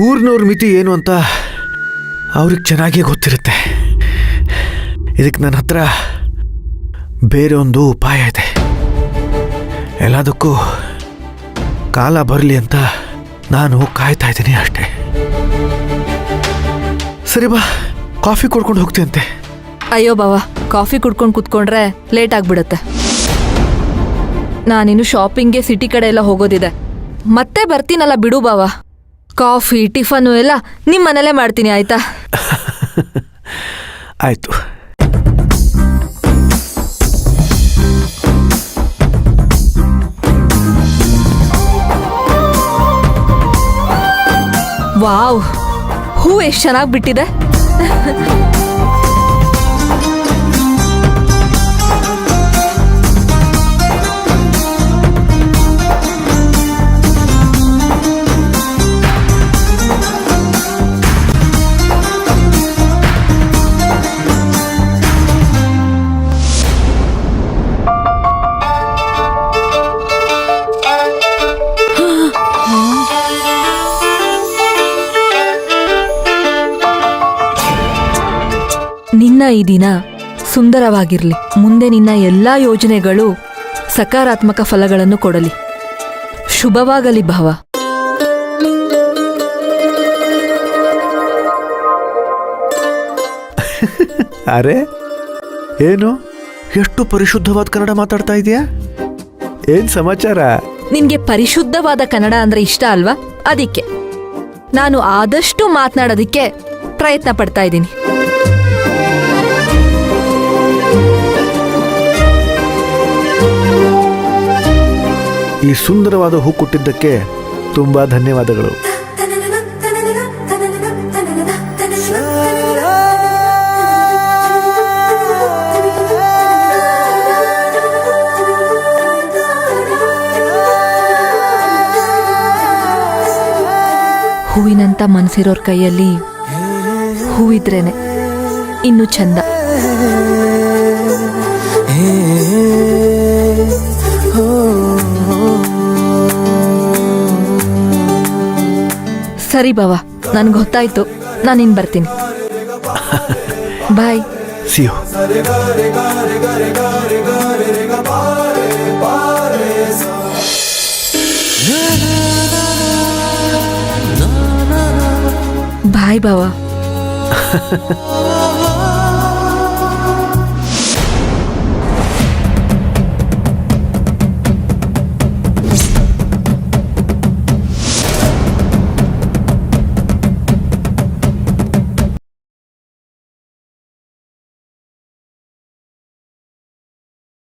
ಊರಿನವ್ರ ಮಿತಿ ಏನು ಅಂತ ಅವ್ರಿಗೆ ಚೆನ್ನಾಗಿ ಗೊತ್ತಿರುತ್ತೆ. ಇದಕ್ಕೆ ನನ್ನ ಹತ್ರ ಬೇರೆ ಒಂದು ಉಪಾಯ ಇದೆ. ಎಲ್ಲದಕ್ಕೂ ಕಾಲ ಬರಲಿ ಅಂತ ನಾನು ಕಾಯ್ತಾ ಇದ್ದೀನಿ ಅಷ್ಟೇ. ಸರಿ ಬಾ, ಕಾಫಿ ಕೊಡ್ಕೊಂಡು ಹೋಗ್ತೀಯಂತೆ. ಅಯ್ಯೋ ಬಾವ, ಕಾಫಿ ಕುಡ್ಕೊಂಡು ಕುತ್ಕೊಂಡ್ರೆ ಲೇಟ್ ಆಗ್ಬಿಡುತ್ತೆ. ನಾನಿನ್ನು ಶಾಪಿಂಗ್ಗೆ ಸಿಟಿ ಕಡೆ ಎಲ್ಲ ಹೋಗೋದಿದೆ. ಮತ್ತೆ ಬರ್ತೀನಲ್ಲ ಬಿಡು ಬಾವ. ಕಾಫಿ ಟಿಫನು ಎಲ್ಲ ನಿಮ್ಮ ಮನೇಲೇ ಮಾಡ್ತೀನಿ, ಆಯ್ತಾ? ಆಯ್ತು. ವಾವ್, ಹೂ ಎಷ್ಟು ಚೆನ್ನಾಗಿ ಬಿಟ್ಟಿದೆ. ನಿನ್ನ ಈ ದಿನ ಸುಂದರವಾಗಿರ್ಲಿ. ಮುಂದೆ ನಿನ್ನ ಎಲ್ಲಾ ಯೋಜನೆಗಳು ಸಕಾರಾತ್ಮಕ ಫಲಗಳನ್ನು ಕೊಡಲಿ. ಶುಭವಾಗಲಿ ಭಾವ. ಅರೆ ಏನು, ಎಷ್ಟು ಪರಿಶುದ್ಧವಾದ ಕನ್ನಡ ಮಾತಾಡ್ತಾ ಇದೀಯಾ? ಏನ್ ಸಮಾಚಾರ? ನಿನ್ಗೆ ಪರಿಶುದ್ಧವಾದ ಕನ್ನಡ ಅಂದ್ರೆ ಇಷ್ಟ ಅಲ್ವಾ? ಅದಕ್ಕೆ ನಾನು ಆದಷ್ಟು ಮಾತನಾಡೋದಿಕ್ಕೆ ಪ್ರಯತ್ನ ಪಡ್ತಾ ಇದ್ದೀನಿ. ಈ ಸುಂದರವಾದ ಹೂ ಕೊಟ್ಟಿದ್ದಕ್ಕೆ ತುಂಬಾ ಧನ್ಯವಾದಗಳು. ಹೂವಿನಂತ ಮನ್ಸಿರೋರ್ ಕೈಯಲ್ಲಿ ಹೂವಿದ್ರೇನೆ ಇನ್ನು ಚಂದ. ಸರಿ ಬಾವ, ನನ್ಗೆ ಗೊತ್ತಾಯ್ತು. ನಾನಿನ್ ಬರ್ತೀನಿ. ಬಾಯ್. See you. ಬಾಯ್ ಬಾವ.